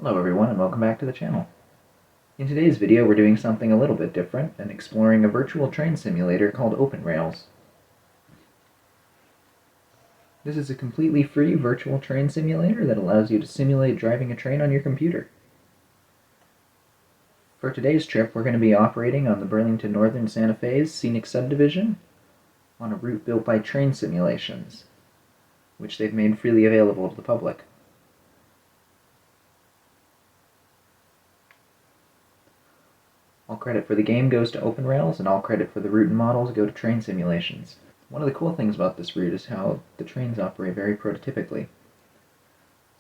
Hello everyone and welcome back to the channel. In today's video we're doing something a little bit different and exploring a virtual train simulator called Openrails. This is a completely free virtual train simulator that allows you to simulate driving a train on your computer. For today's trip we're going to be operating on the Burlington Northern Santa Fe's scenic subdivision on a route built by Trainsimulations, which they've made freely available to the public. All credit for the game goes to Openrails, and all credit for the route and models go to Trainsimulations. One of the cool things about this route is how the trains operate very prototypically.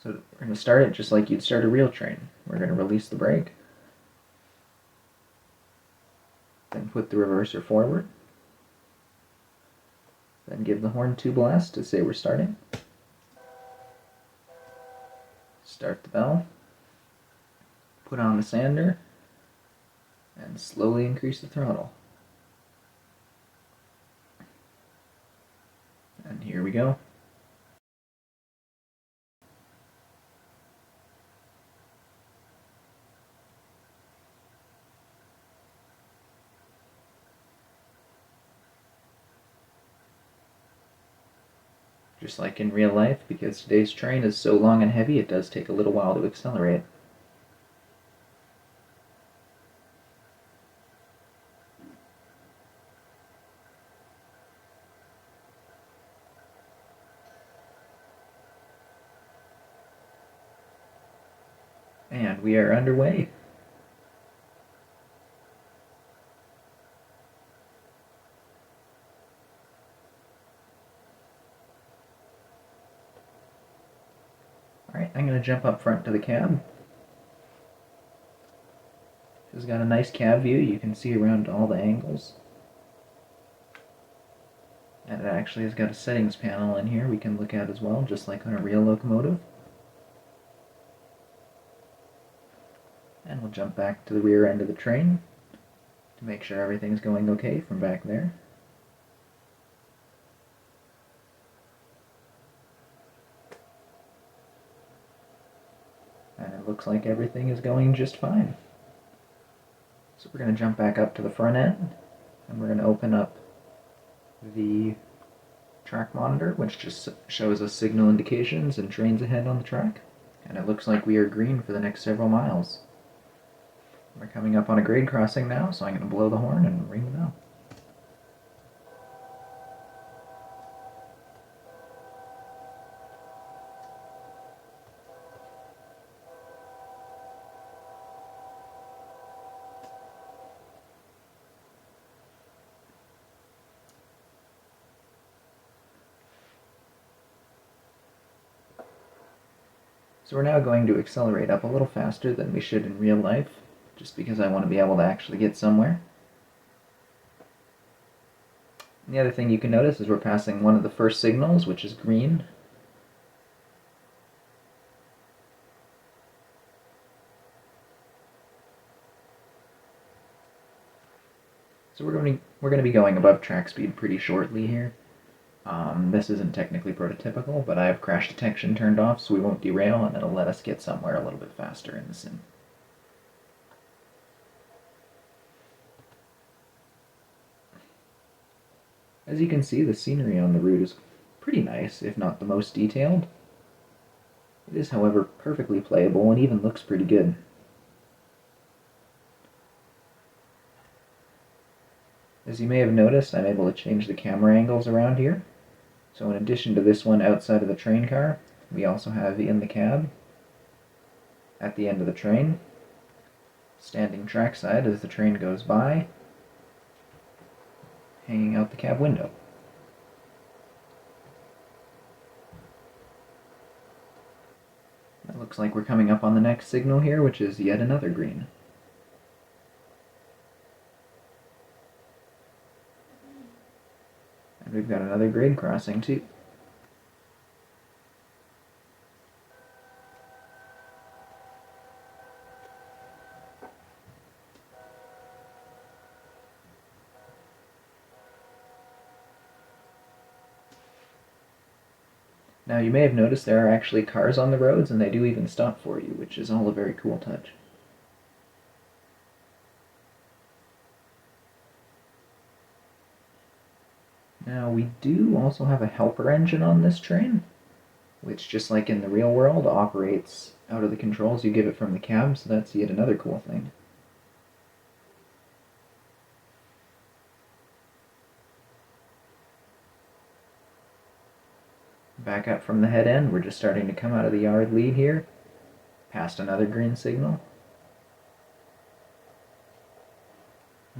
So we're going to start it just like you'd start a real train. We're going to release the brake, then put the reverser forward, then give the horn 2 blasts to say we're starting. Start the bell, put on the sander, and slowly increase the throttle. And here we go. Just like in real life, because today's train is so long and heavy, it does take a little while to accelerate. And we are underway. Alright, I'm going to jump up front to the cab. It's got a nice cab view. You can see around all the angles. And it actually has got a settings panel in here we can look at as well, just like on a real locomotive. And we'll jump back to the rear end of the train to make sure everything's going okay from back there. And it looks like everything is going just fine. So we're going to jump back up to the front end, and we're going to open up the track monitor, which just shows us signal indications and trains ahead on the track. And it looks like we are green for the next several miles. We're coming up on a grade crossing now, so I'm going to blow the horn and ring the bell. So we're now going to accelerate up a little faster than we should in real life, just because I want to be able to actually get somewhere. And the other thing you can notice is we're passing one of the first signals, which is green. So we're going to be going above track speed pretty shortly here. This isn't technically prototypical, but I have crash detection turned off so we won't derail, and it'll let us get somewhere a little bit faster in the sim. As you can see, the scenery on the route is pretty nice, if not the most detailed. It is, however, perfectly playable and even looks pretty good. As you may have noticed, I'm able to change the camera angles around here. So in addition to this one outside of the train car, we also have in the cab, at the end of the train, standing trackside as the train goes by, hanging out the cab window. It looks like we're coming up on the next signal here, which is yet another green. And we've got another grade crossing too. Now you may have noticed there are actually cars on the roads, and they do even stop for you, which is all a very cool touch. Now we do also have a helper engine on this train, which, just like in the real world, operates out of the controls you give it from the cab, so that's yet another cool thing. Back up from the head end, we're just starting to come out of the yard lead here, past another green signal.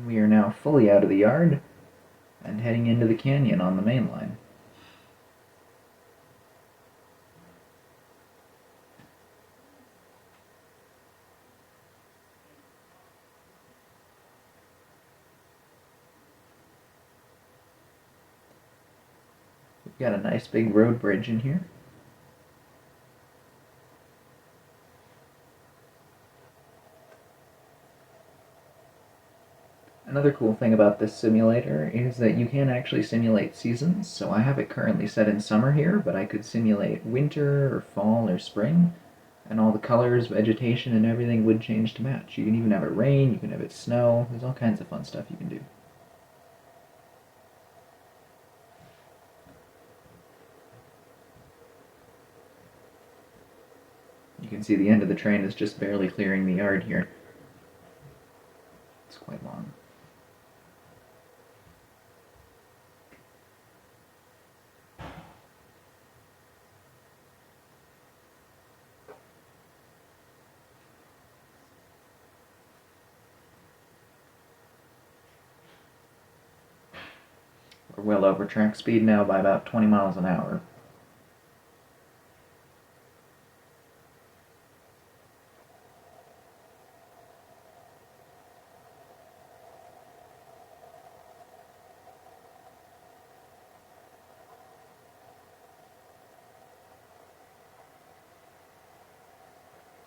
We are now fully out of the yard and heading into the canyon on the main line. We've got a nice big road bridge in here. Another cool thing about this simulator is that you can actually simulate seasons, so I have it currently set in summer here, but I could simulate winter or fall or spring, and all the colors, vegetation, and everything would change to match. You can even have it rain, you can have it snow, there's all kinds of fun stuff you can do. You can see the end of the train is just barely clearing the yard here. It's quite long. We're well over track speed now by about 20 miles an hour.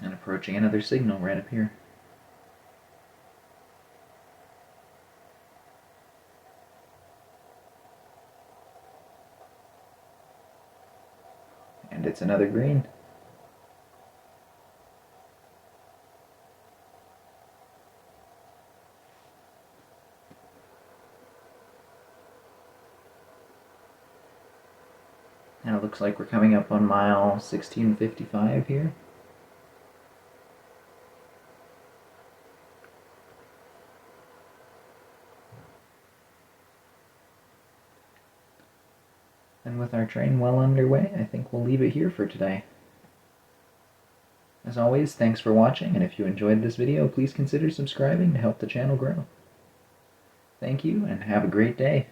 And approaching another signal right up here. And it's another green. And it looks like we're coming up on mile 1655 here. And with our train well underway, I think we'll leave it here for today. As always, thanks for watching, and if you enjoyed this video, please consider subscribing to help the channel grow. Thank you, and have a great day.